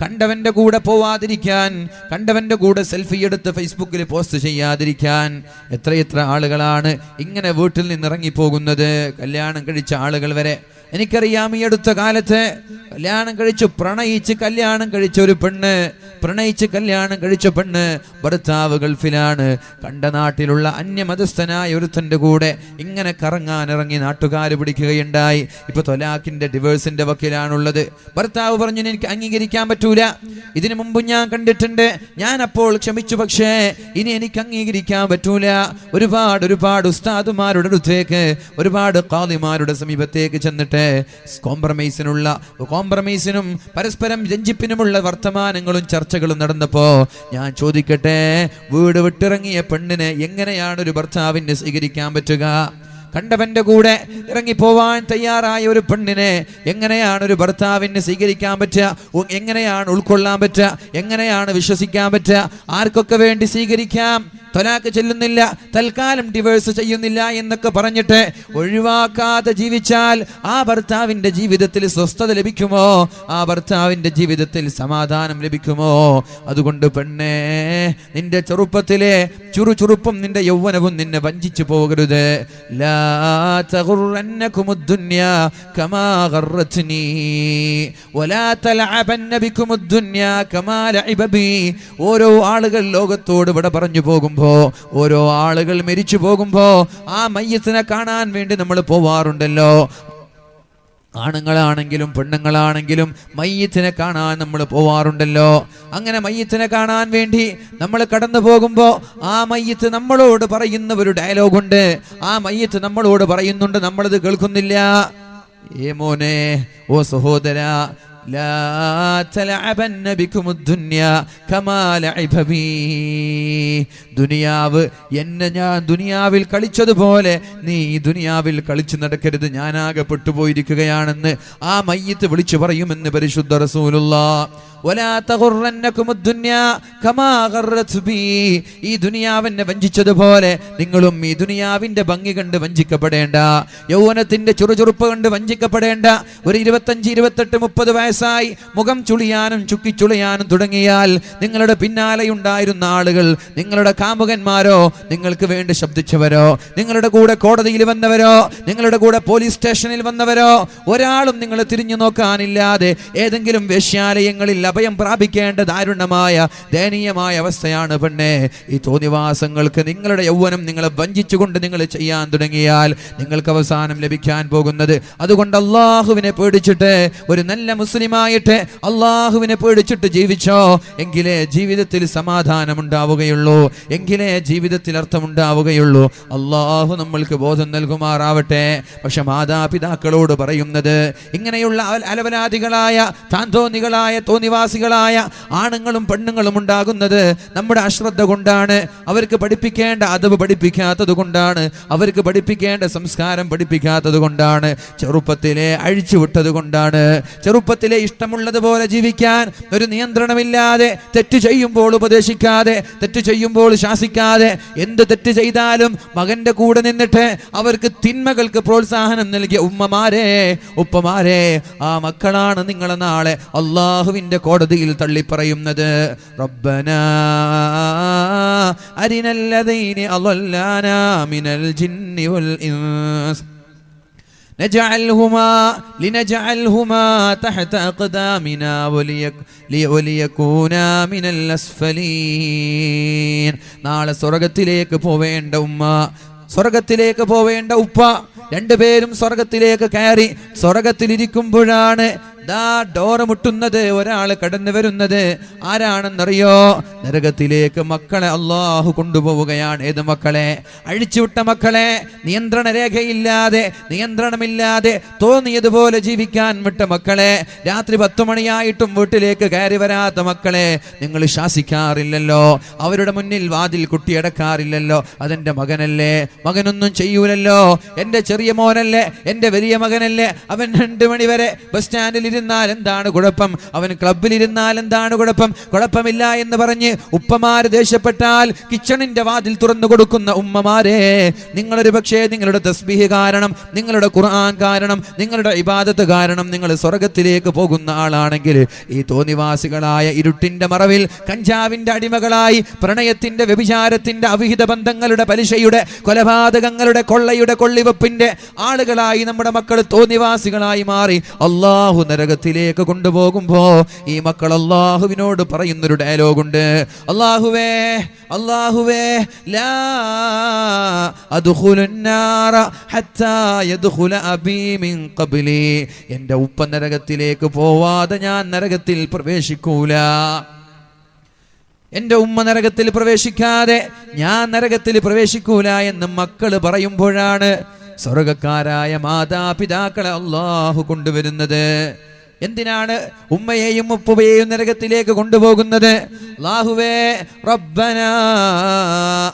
കണ്ടവന്റെ കൂടെ പോവാതിരിക്കാൻ, കണ്ടവന്റെ കൂടെ സെൽഫി എടുത്ത് ഫേസ്ബുക്കിൽ പോസ്റ്റ് ചെയ്യാതിരിക്കാൻ എത്രയെത്ര ആളുകളാണ് ഇങ്ങനെ വീട്ടിൽ നിന്ന് ഇറങ്ങിപ്പോകുന്നത്. കല്യാണം കഴിച്ച ആളുകൾ വരെ എനിക്കറിയാം. ഈ അടുത്ത കാലത്ത് കല്യാണം കഴിച്ചു പ്രണയിച്ച് കല്യാണം കഴിച്ച ഒരു പെണ്ണ്, പ്രണയിച്ച് കല്യാണം കഴിച്ച പെണ്ണ് ഭർത്താവ് ഗൾഫിലാണ്. കണ്ട നാട്ടിലുള്ള അന്യമതസ്ഥനായ ഒരുത്തന്റെ കൂടെ ഇങ്ങനെ കറങ്ങാൻ ഇറങ്ങി നാട്ടുകാർ പിടിക്കുകയുണ്ടായി. ഇപ്പൊ തൊലാഖിന്റെ ഡിവേഴ്സിന്റെ വക്കിലാണുള്ളത്. ഭർത്താവ് പറഞ്ഞു എനിക്ക് അംഗീകരിക്കാൻ പറ്റൂല, ഇതിനു മുമ്പ് ഞാൻ കണ്ടിട്ടുണ്ട്, ഞാൻ അപ്പോൾ ക്ഷമിച്ചു, പക്ഷേ ഇനി എനിക്ക് അംഗീകരിക്കാൻ പറ്റൂല. ഒരുപാട് ഉസ്താദുമാരുടെ അടുത്തേക്ക്, ഒരുപാട് ഖാദിമാരുടെ സമീപത്തേക്ക് ചെന്നിട്ട് കോംപ്രമൈസിനും പരസ്പരം രഞ്ജിപ്പിനുമുള്ള വർത്തമാനങ്ങളും ചർച്ചകളും നടന്നപ്പോ ഞാൻ ചോദിക്കട്ടെ, വീട് വിട്ടിറങ്ങിയ പെണ്ണിനെ എങ്ങനെയാണ് ഒരു ഭർത്താവിനെ സ്വീകരിക്കാൻ പറ്റുക? കണ്ടവന്റെ കൂടെ ഇറങ്ങിപ്പോവാൻ തയ്യാറായ ഒരു പെണ്ണിനെ എങ്ങനെയാണ് ഒരു ഭർത്താവിനെ സ്വീകരിക്കാൻ പറ്റുക? എങ്ങനെയാണ് ഉൾക്കൊള്ളാൻ പറ്റുക? എങ്ങനെയാണ് വിശ്വസിക്കാൻ പറ്റുക? ആർക്കൊക്കെ വേണ്ടി സ്വീകരിക്കാം? തൊലാക്ക് ചെല്ലുന്നില്ല, തൽക്കാലം ഡിവേഴ്സ് ചെയ്യുന്നില്ല എന്നൊക്കെ പറഞ്ഞിട്ട് ഒഴിവാക്കാതെ ജീവിച്ചാൽ ആ ഭർത്താവിന്റെ ജീവിതത്തിൽ സ്വസ്ഥത ലഭിക്കുമോ? ആ ഭർത്താവിന്റെ ജീവിതത്തിൽ സമാധാനം ലഭിക്കുമോ? അതുകൊണ്ട് പെണ്ണേ, നിന്റെ ചെറുപ്പത്തിലെ ചുറുചുറുപ്പും നിന്റെ യൗവനവും നിന്നെ വഞ്ചിച്ചു പോകരുത്. ലാ തഗുറന്നകുമുദ്ദുന്യാ കമാ ഗറത്നി വലാ തലഅബന്ന ബികുമുദ്ദുന്യാ കമാ ലഅബ ബി. ഓരോ ആളുകൾ ലോകത്തോട് വിട പറഞ്ഞു പോകും, ഓരോ ആളുകൾ മരിച്ചു പോകുമ്പോ ആ മയ്യത്തിനെ കാണാൻ വേണ്ടി നമ്മൾ പോവാറുണ്ടല്ലോ. ആണുങ്ങളാണെങ്കിലും പെണ്ണുങ്ങളാണെങ്കിലും മയ്യത്തിനെ കാണാൻ നമ്മൾ പോവാറുണ്ടല്ലോ. അങ്ങനെ മയ്യത്തിനെ കാണാൻ വേണ്ടി നമ്മൾ കടന്നു പോകുമ്പോ ആ മയ്യത്ത് നമ്മളോട് പറയുന്ന ഒരു ഡയലോഗുണ്ട്. ആ മയ്യത്ത് നമ്മളോട് പറയുന്നുണ്ട്, നമ്മളത് കേൾക്കുന്നില്ല. ഏ മോനെ, ഓ സഹോദര, ലാ തലഅബന്ന ബികുമുദ്ദുന്യാ കമാ ലഅബ ബി. ദുനിയാവ് ഞാൻ ദുനിയാവിൽ കളിച്ചതുപോലെ നീ ഈ ദുനിയാവിൽ കളിച്ചു നടക്കരുത്, ഞാനാകെ പെട്ടുപോയിരിക്കുകയാണെന്ന് ആ മയ്യത്ത് വിളിച്ചു പറയുമെന്ന് പരിശുദ്ധ റസൂലുള്ളാഹ്. വലാ തഗുറന്നകുമുദ്ദുന്യാ കമാ ഗറത് ബി. ഈ ദുനിയാവിനെ വഞ്ചിച്ചതുപോലെ നിങ്ങളും ഈ ദുനിയാവിന്റെ ഭംഗി കണ്ട് വഞ്ചിക്കപ്പെടേണ്ട, യൗവനത്തിന്റെ ചുറുചുറുപ്പ് കണ്ട് വഞ്ചിക്കപ്പെടേണ്ട. ഒരു 25, 28, 30 വയസ്സായി മുഖം ചുളിയാനും ചുക്കിച്ചുളിയാനും തുടങ്ങിയാൽ നിങ്ങളുടെ പിന്നാലെയുണ്ടായിരുന്ന ആളുകൾ, നിങ്ങളുടെ കാമുകന്മാരോ, നിങ്ങൾക്ക് വേണ്ടി ശബ്ദിച്ചവരോ, നിങ്ങളുടെ കൂടെ കോടതിയിൽ വന്നവരോ, നിങ്ങളുടെ കൂടെ പോലീസ് സ്റ്റേഷനിൽ വന്നവരോ, ഒരാളും നിങ്ങളെ തിരിഞ്ഞു നോക്കാനില്ലാതെ ഏതെങ്കിലും വേശ്യാലയങ്ങളിൽ അഭയം പ്രാപിക്കേണ്ട ദാരുണമായ ദയനീയമായ അവസ്ഥയാണ് പെണ്ണെ. ഈ തോന്നിവാസങ്ങൾക്ക് നിങ്ങളുടെ യൗവനം നിങ്ങളെ വഞ്ചിച്ചുകൊണ്ട് നിങ്ങൾ ചെയ്യാൻ തുടങ്ങിയാൽ നിങ്ങൾക്ക് അവസാനം ലഭിക്കാൻ പോകുന്നത്. അതുകൊണ്ട് അള്ളാഹുവിനെ പേടിച്ചിട്ട്, ഒരു നല്ല മുസ്ലിമായിട്ട് അള്ളാഹുവിനെ പേടിച്ചിട്ട് ജീവിച്ചോ, എങ്കിലേ ജീവിതത്തിൽ സമാധാനം ഉണ്ടാവുകയുള്ളൂ, എങ്കിലേ ജീവിതത്തിൽ അർത്ഥമുണ്ടാവുകയുള്ളൂ. അള്ളാഹു നമ്മൾക്ക് ബോധം നൽകുമാറാവട്ടെ. പക്ഷെ മാതാപിതാക്കളോട് പറയുന്നത്, ഇങ്ങനെയുള്ള അലവലാദികളായ താന്തോന്നികളായ തോന്നിവാസികളായ ആണുങ്ങളും പെണ്ണുങ്ങളും ഉണ്ടാകുന്നത് നമ്മുടെ അശ്രദ്ധ കൊണ്ടാണ്. അവർക്ക് പഠിപ്പിക്കേണ്ട അദബ് പഠിപ്പിക്കാത്തത് കൊണ്ടാണ്, അവർക്ക് പഠിപ്പിക്കേണ്ട സംസ്കാരം പഠിപ്പിക്കാത്തത് കൊണ്ടാണ്, ചെറുപ്പത്തിലെ അഴിച്ചുവിട്ടത് കൊണ്ടാണ്. ചെറുപ്പത്തിലെ ഇഷ്ടമുള്ളതുപോലെ ജീവിക്കാൻ ഒരു നിയന്ത്രണമില്ലാതെ, തെറ്റ് ചെയ്യുമ്പോൾ ഉപദേശിക്കാതെ, തെറ്റ് ചെയ്യുമ്പോൾ ശാസിക്കാതെ, എന്ത് തെറ്റ് ചെയ്താലും മകന്റെ കൂടെ നിന്നിട്ട് അവർക്ക് തിന്മകൾക്ക് പ്രോത്സാഹനം നൽകിയ ഉമ്മമാരെ, ഉപ്പമാരെ, ആ മക്കളാണ് നിങ്ങളെ നാളെ അള്ളാഹുവിന്റെ കോടതിയിൽ തള്ളിപ്പറയുന്നത്. റബ്ബനാ അരിനല്ലദീനി അളല്ലാനാ മിനൽ ജിന്നി വൽ ഇൻസ് لنجعلهما تحت أقدامنا وليكونا من الأسفلين. നാളെ സ്വർഗ്ഗത്തിലേക്ക് പോവേണ്ട ഉമ്മ, സ്വർഗ്ഗത്തിലേക്ക് പോവേണ്ട ഉപ്പ, രണ്ടുപേരും സ്വർഗ്ഗത്തിലേക്ക് കയറി സ്വർഗ്ഗത്തിലിരിക്കുമ്പോഴാണ് ഡോറ് മുട്ടുന്നത്, ഒരാൾ കടന്നു വരുന്നത്. ആരാണെന്നറിയോ? നരകത്തിലേക്ക് മക്കളെ അള്ളാഹു കൊണ്ടുപോവുകയാണ്. ഏത് മക്കളെ? അഴിച്ചുവിട്ട മക്കളെ, നിയന്ത്രണ രേഖയില്ലാതെ, നിയന്ത്രണമില്ലാതെ തോന്നിയതുപോലെ ജീവിക്കാൻ വിട്ട മക്കളെ, രാത്രി 10 മണിയായിട്ടും വീട്ടിലേക്ക് കയറി വരാത്ത മക്കളെ നിങ്ങൾ ശാസിക്കാറില്ലല്ലോ, അവരുടെ മുന്നിൽ വാതിൽ കുട്ടിയടക്കാറില്ലല്ലോ. അതെന്റെ മകനല്ലേ, മകനൊന്നും ചെയ്യൂലല്ലോ, എന്റെ ചെറിയ മോനല്ലേ, എന്റെ വലിയ മകനല്ലേ, അവൻ 2 മണി വരെ ബസ് സ്റ്റാൻഡിൽ വീട്ടിലിരുന്നാൽ എന്താണ് കുഴപ്പം, അവൻ ക്ലബിലിരുന്നാൽ എന്താണ് കുഴപ്പം, കുഴപ്പമില്ല എന്ന് പറഞ്ഞ് ഉപ്പമാര് ദേഷ്യപ്പെട്ടാൽ കിച്ചണിന്റെ വാതിൽ തുറന്നു കൊടുക്കുന്ന ഉമ്മമാരെ, നിങ്ങളൊരു പക്ഷേ നിങ്ങളുടെ തസ്ബീഹ് കാരണം, നിങ്ങളുടെ ഖുർആൻ കാരണം, നിങ്ങളുടെ ഇബാദത്ത് കാരണം നിങ്ങൾ സ്വർഗത്തിലേക്ക് പോകുന്ന ആളാണെങ്കിൽ, ഈ തോന്നിവാസികളായ ഇരുട്ടിന്റെ മറവിൽ കഞ്ചാവിന്റെ അടിമകളായി, പ്രണയത്തിന്റെ, വ്യഭിചാരത്തിന്റെ, അവിഹിത ബന്ധങ്ങളുടെ, പലിശയുടെ, കൊലപാതകങ്ങളുടെ, കൊള്ളയുടെ, കൊള്ളിവെപ്പിന്റെ ആളുകളായി നമ്മുടെ മക്കൾ തോന്നിവാസികളായി മാറി അള്ളാഹു നരകത്തിലേക്ക് കൊണ്ടുപോകുമ്പോ ഈ മക്കൾ അള്ളാഹുവിനോട് പറയുന്നൊരു ഡയലോഗുണ്ട്, അള്ളാഹുവേ അള്ളാഹുവേ ലാ അദ്ഖുലുൻ നാറ ഹത്താ യദ്ഖുല അബീ മിൻ ഖബ്ലി, എൻ്റെ ഉപ്പ നരകത്തിലേക്ക് പോവാതെ ഞാൻ നരകത്തിൽ പ്രവേശിക്കൂല, എൻ്റെ ഉമ്മ നരകത്തിൽ പ്രവേശിക്കാതെ ഞാൻ നരകത്തിൽ പ്രവേശിക്കൂല എന്ന് മക്കൾ പറയുമ്പോഴാണ് സ്വർഗക്കാരായ മാതാപിതാക്കളെ അള്ളാഹു കൊണ്ടുവരുന്നത്. എന്തിനാണ് ഉമ്മയെയും ഉപ്പയെയും നരകത്തിലേക്ക് കൊണ്ടുപോകുന്നത്? അല്ലാഹുവേ റബ്ബനാ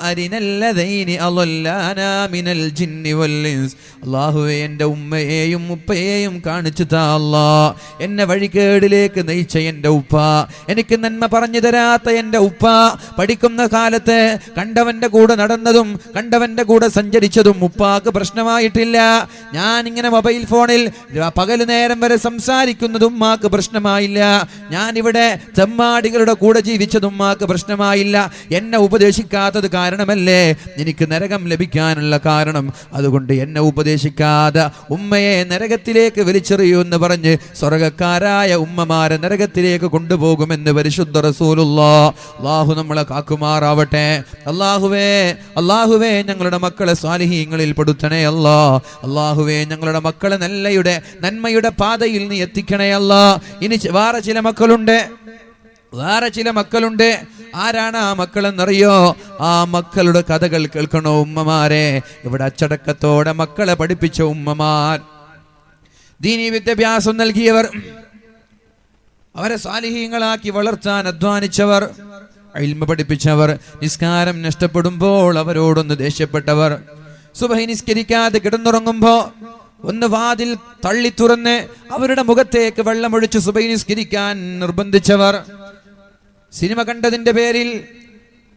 അരിനല്ലദൈനി അളല്ലാനാ മിനൽ ജിന്നി വൽ ഇൻസ്, അല്ലാഹുവേ എൻ്റെ ഉമ്മയെയും ഉപ്പയെയും കാണിച്ചു താ അല്ലാഹ്, എന്നെ വഴികേടിലേക്ക് നയിച്ച എൻ്റെ ഉപ്പ, എനിക്ക് നന്മ പറഞ്ഞു തരാത്ത എൻ്റെ ഉപ്പ, പഠിക്കുന്ന കാലത്ത് കണ്ടവന്റെ കൂടെ നടന്നതും കണ്ടവന്റെ കൂടെ സഞ്ചരിച്ചതും ഉപ്പാക്ക് പ്രശ്നമായിട്ടില്ല. ഞാൻ ഇങ്ങനെ മൊബൈൽ ഫോണിൽ പകല് നേരം വരെ സംസാരിക്കുന്ന ഉമ്മാക്ക് പ്രശ്നമായില്ല. ഞാനിവിടെ ചെമ്മാടികളുടെ കൂടെ ജീവിച്ചത് ഉമ്മാക്ക് പ്രശ്നമായില്ല. എന്നെ ഉപദേശിക്കാത്തത് കാരണമല്ലേ എനിക്ക് നരകം ലഭിക്കാനുള്ള കാരണം. അതുകൊണ്ട് എന്നെ ഉപദേശിക്കാതെ ഉമ്മയെ നരകത്തിലേക്ക് വലിച്ചെറിയൂ എന്ന് പറഞ്ഞ് സ്വർഗക്കാരായ ഉമ്മമാരെ നരകത്തിലേക്ക് കൊണ്ടുപോകുമെന്ന് പരിശുദ്ധ റസൂലുള്ളാഹ്. അല്ലാഹു നമ്മളെ കാക്കുമാറാവട്ടെ. അല്ലാഹുവേ അല്ലാഹുവേ ഞങ്ങളുടെ മക്കളെ സ്വാലിഹീങ്ങളിൽ പെടുത്തണേ അല്ലാ. അല്ലാഹുവേ ഞങ്ങളുടെ മക്കളെ നന്മയുടെ പാതയിൽ നീ എത്തിക്കണേ അല്ലാ. ഇനി വേറെ ചില മക്കളുണ്ട്. ആരാണ് ആ മക്കളെന്നറിയോ? ആ മക്കളുടെ കഥകൾ കേൾക്കണോ ഉമ്മമാരെ? ഇവിടെ അച്ചടക്കത്തോടെ മക്കളെ പഠിപ്പിച്ച ഉമ്മമാർ, ദീനീ വിദ്യാഭ്യാസം നൽകിയവർ, അവരെ സാലിഹീങ്ങളാക്കി വളർത്താൻ അധ്വാനിച്ചവർ, ഇൽമ പഠിപ്പിച്ചവർ, നിസ്കാരം നഷ്ടപ്പെടുമ്പോൾ അവരോടൊന്ന് ദേഷ്യപ്പെട്ടവർ, സുബഹി നിസ്കരിക്കാതെ കിടന്നുറങ്ങുമ്പോ ഒന്ന് വാതിൽ തള്ളി തുറന്ന് അവരുടെ മുഖത്തേക്ക് വെള്ളമൊഴിച്ച് സുബഹി നിസ്കരിക്കാൻ നിർബന്ധിച്ചവർ, സിനിമ കണ്ടതിന്റെ പേരിൽ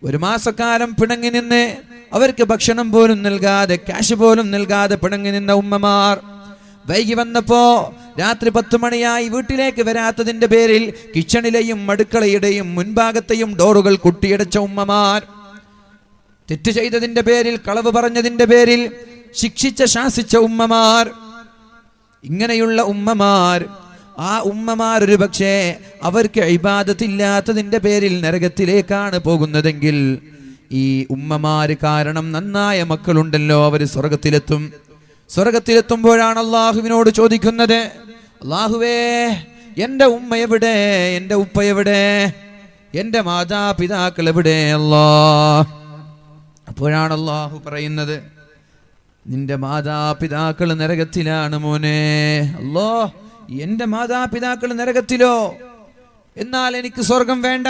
ഒരു മാസക്കാലം പിണങ്ങി നിന്ന് അവർക്ക് ഭക്ഷണം പോലും നൽകാതെ, ക്യാഷ് പോലും നൽകാതെ പിണങ്ങി നിന്ന ഉമ്മമാർ, വൈകി വന്നപ്പോ രാത്രി 10 മണിയായി വീട്ടിലേക്ക് വരാത്തതിന്റെ പേരിൽ കിച്ചണിലെയും അടുക്കളയുടെയും മുൻഭാഗത്തെയും ഡോറുകൾ കുട്ടിയടച്ച ഉമ്മമാർ, തെറ്റ് ചെയ്തതിന്റെ പേരിൽ, കളവ് പറഞ്ഞതിന്റെ പേരിൽ ശാസിച്ച ഉമ്മമാർ, ഇങ്ങനെയുള്ള ഉമ്മമാർ, ആ ഉമ്മമാർ ഒരു പക്ഷേ അവർക്ക് ഇബാദത്തില്ലാത്തതിന്റെ പേരിൽ നരകത്തിലേക്കാണ് പോകുന്നതെങ്കിൽ, ഈ ഉമ്മമാര് കാരണം നന്നായ മക്കളുണ്ടല്ലോ, അവർ സ്വർഗത്തിലെത്തുമ്പോഴാണ് അള്ളാഹുവിനോട് ചോദിക്കുന്നത്, അള്ളാഹുവേ എൻ്റെ ഉമ്മ എവിടെ, എൻ്റെ ഉപ്പ എവിടെ, എൻ്റെ മാതാപിതാക്കൾ എവിടെ അല്ലാഹ്? അപ്പോഴാണ് അള്ളാഹു പറയുന്നത്, നിന്റെ മാതാപിതാക്കൾ നരകത്തിലാണ് മോനെ. അല്ലോ, എൻ്റെ മാതാപിതാക്കൾ നരകത്തിലോ? എന്നാൽ എനിക്ക് സ്വർഗം വേണ്ട,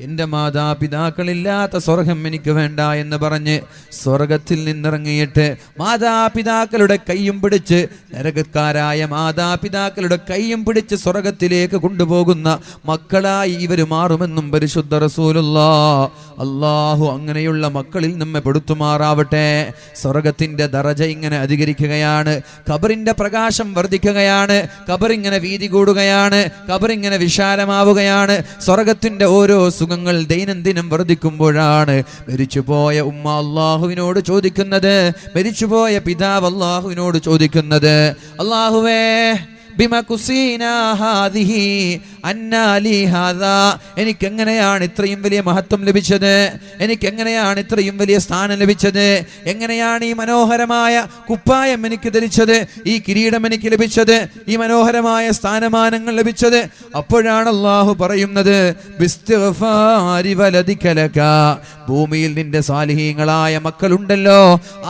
എൻ്റെ മാതാപിതാക്കളില്ലാത്ത സ്വർഗം എനിക്ക് വേണ്ട എന്ന് പറഞ്ഞ് സ്വർഗത്തിൽ നിന്നിറങ്ങിയിട്ട് മാതാപിതാക്കളുടെ കയ്യും പിടിച്ച്, നരകക്കാരായ മാതാപിതാക്കളുടെ കയ്യും പിടിച്ച് സ്വർഗത്തിലേക്ക് കൊണ്ടുപോകുന്ന മക്കളായി ഇവർ മാറുമെന്നും പരിശുദ്ധ റസൂലുള്ളാഹ്. അല്ലാഹു അങ്ങനെയുള്ള മക്കളിൽ നമ്മെ പെടുത്തുമാറാവട്ടെ. സ്വർഗത്തിന്റെ ദറജ ഇങ്ങനെ അധികരിക്കുകയാണ്, ഖബറിന്റെ പ്രകാശം വർദ്ധിക്കുകയാണ്, ഖബറിങ്ങനെ വീതി കൂടുകയാണ്, ഖബറിങ്ങനെ വിശാലമാവുകയാണ്. സ്വർഗത്തിന്റെ ഓരോ സുഖങ്ങൾ ദൈനംദിനം വർദ്ധിക്കുമ്പോഴാണ് മരിച്ചുപോയ ഉമ്മ അള്ളാഹുവിനോട് ചോദിക്കുന്നത്, മരിച്ചുപോയ പിതാവ് അള്ളാഹുവിനോട് ചോദിക്കുന്നത്, അള്ളാഹുവേ എനിക്കെങ്ങനെയാണ് ഇത്രയും വലിയ മഹത്വം ലഭിച്ചത്, എനിക്കെങ്ങനെയാണ് ഇത്രയും വലിയ സ്ഥാനം ലഭിച്ചത്, എങ്ങനെയാണ് ഈ മനോഹരമായ കുപ്പായം എനിക്ക് ധരിച്ചത്, ഈ കിരീടം എനിക്ക് ലഭിച്ചത്, ഈ മനോഹരമായ സ്ഥാനമാനങ്ങൾ ലഭിച്ചത്? അപ്പോഴാണ് അല്ലാഹു പറയുന്നത്, ഭൂമിയിൽ നിന്റെ സാലിഹീങ്ങളായ മക്കളുണ്ടല്ലോ,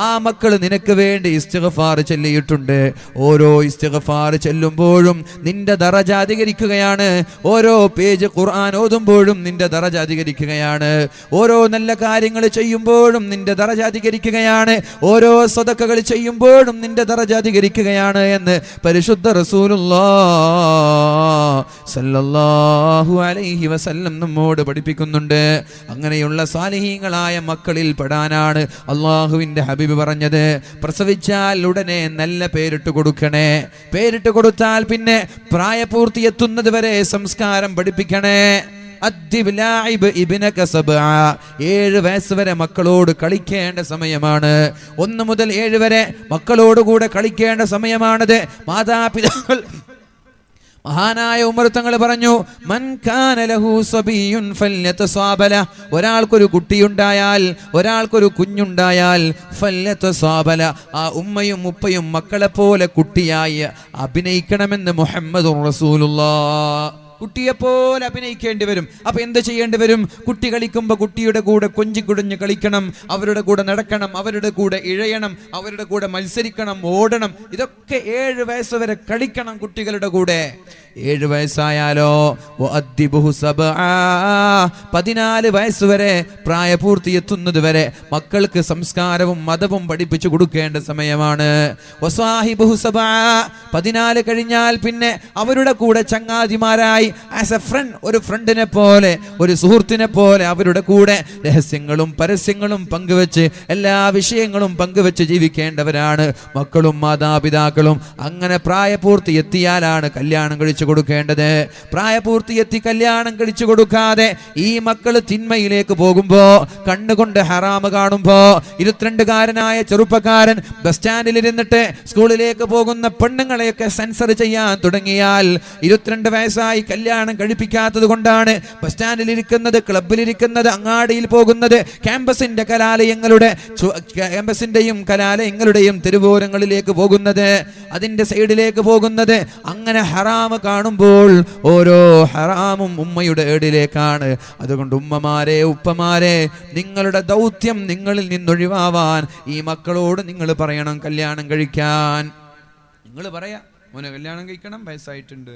ആ മക്കൾ നിനക്ക് വേണ്ടി ഇസ്തിഗ്ഫാർ ചൊല്ലിയിട്ടുണ്ട്. ഓരോ ഇസ്തിഗ്ഫാർ ചെല്ലുമ്പോഴും നിന്റെ ദറജ അധികരിക്കുകയാണ്, ഓരോ പേജ് ഖുർആൻ ഓതുമ്പോഴും നിന്റെ ദറജ അധികരിക്കുകയാണ്. ഓരോ നല്ല കാര്യങ്ങൾ ചെയ്യുമ്പോഴും നിന്റെ ദറജ അധികരിക്കുകയാണ്. ഓരോ സദഖകൾ ചെയ്യുമ്പോഴും നിന്റെ ദറജ അധികരിക്കുകയാണ് എന്ന് പരിശുദ്ധ റസൂലുള്ളാഹി സ്വല്ലല്ലാഹു അലൈഹി വസല്ലം നമ്മോട് പഠിപ്പിക്കുന്നുണ്ട്. അങ്ങനെയുള്ള സാലിഹീങ്ങളായ മക്കളിൽ പെടാനാണ് അള്ളാഹുവിന്റെ ഹബീബ് പറഞ്ഞത്. പ്രസവിച്ചാൽ ഉടനെ നല്ല പേരിട്ട് കൊടുക്കണേ. പേരിട്ട് കൊടുത്താൽ പിന്നെ പ്രായപൂർത്തി എത്തുന്നത് വരെ സംസ്കാരം പഠിപ്പിക്കണേ. 7 വയസ്സ് വരെ മക്കളോട് കളിക്കേണ്ട സമയമാണ്. 1 മുതൽ 7 വരെ മക്കളോടുകൂടെ കളിക്കേണ്ട സമയമാണത്. മാതാപിതാക്കൾ മഹാനായ ഉമർ തങ്ങൾ പറഞ്ഞു, മൻ കാന ലഹു സബിയുൻ ഫല്യതസാബല, ഒരാൾക്കൊരു കുട്ടിയുണ്ടായാൽ, ഒരാൾക്കൊരു കുഞ്ഞുണ്ടായാൽ, ഫല്യതസാബല, ആ ഉമ്മയും ഉപ്പയും മക്കളെ പോലെ കുട്ടിയായി അഭിനയിക്കണമെന്ന് മുഹമ്മദുർ റസൂലുള്ളാഹി. കുട്ടിയെപ്പോലെ അഭിനയിക്കേണ്ടി വരും. അപ്പൊ എന്ത് ചെയ്യേണ്ടി വരും? കുട്ടി കളിക്കുമ്പോൾ കുട്ടിയുടെ കൂടെ കൊഞ്ചിക്കുടഞ്ഞ് കളിക്കണം, അവരുടെ കൂടെ നടക്കണം, അവരുടെ കൂടെ ഇഴയണം, അവരുടെ കൂടെ മത്സരിക്കണം, ഓടണം. ഇതൊക്കെ 7 വയസ്സ് വരെ കളിക്കണം കുട്ടികളുടെ കൂടെ. 7 വയസ്സായാലോ 14 വയസ്സ് വരെ പ്രായപൂർത്തി എത്തുന്നത് വരെ മക്കൾക്ക് സംസ്കാരവും മതവും പഠിപ്പിച്ചു കൊടുക്കേണ്ട സമയമാണ്. 14 കഴിഞ്ഞാൽ പിന്നെ അവരുടെ കൂടെ ചങ്ങാതിമാരായി ആസ് എ ഫ്രണ്ട്, ഒരു ഫ്രണ്ടിനെ പോലെ, ഒരു സുഹൃത്തിനെ പോലെ അവരുടെ കൂടെ രഹസ്യങ്ങളും പരസ്യങ്ങളും പങ്കുവെച്ച് എല്ലാ വിഷയങ്ങളും പങ്കുവെച്ച് ജീവിക്കേണ്ടവരാണ് മക്കളും മാതാപിതാക്കളും. അങ്ങനെ പ്രായപൂർത്തി എത്തിയാലാണ് കല്യാണം കഴിച്ചു കൊടുക്കേണ്ടത്. പ്രായപൂർത്തി എത്തി കല്യാണം കഴിച്ചു കൊടുക്കാതെ ഈ മക്കൾ തിന്മയിലേക്ക് പോകുമ്പോ, കണ്ണുകൊണ്ട് ഹറാമ് കാണുമ്പോ, 22കാരനായ ചെറുപ്പക്കാരൻ ബസ് സ്റ്റാൻഡിൽ ഇരുന്നിട്ട് സ്കൂളിലേക്ക് പോകുന്ന പെണ്ണുങ്ങളെയൊക്കെ സെൻസർ ചെയ്യാൻ തുടങ്ങിയാൽ, 22 വയസ്സായി കല്യാണം കഴിപ്പിക്കാത്തത് കൊണ്ടാണ് ബസ് സ്റ്റാൻഡിൽ ഇരിക്കുന്നത്, ക്ലബിലിരിക്കുന്നത്, അങ്ങാടിയിൽ പോകുന്നത്, ക്യാമ്പസിന്റെയും കലാലയങ്ങളുടെയും തെരുവോരങ്ങളിലേക്ക് പോകുന്നത്, അതിന്റെ സൈഡിലേക്ക് പോകുന്നത്. അങ്ങനെ ഹറാമ് കാണുമ്പോൾ ഓരോ ഹറാമും ഉമ്മയുടെ ഏടിലേക്കാണ്. അതുകൊണ്ട് ഉമ്മമാരെ, ഉപ്പമാരെ, നിങ്ങളുടെ ദൗത്യം നിങ്ങളിൽ നിന്നൊഴിവാവാൻ ഈ മക്കളോട് നിങ്ങൾ പറയണം കല്യാണം കഴിക്കാൻ. നിങ്ങൾ പറയാ, മോനെ കല്യാണം കഴിക്കണം, വയസ്സായിട്ടുണ്ട്.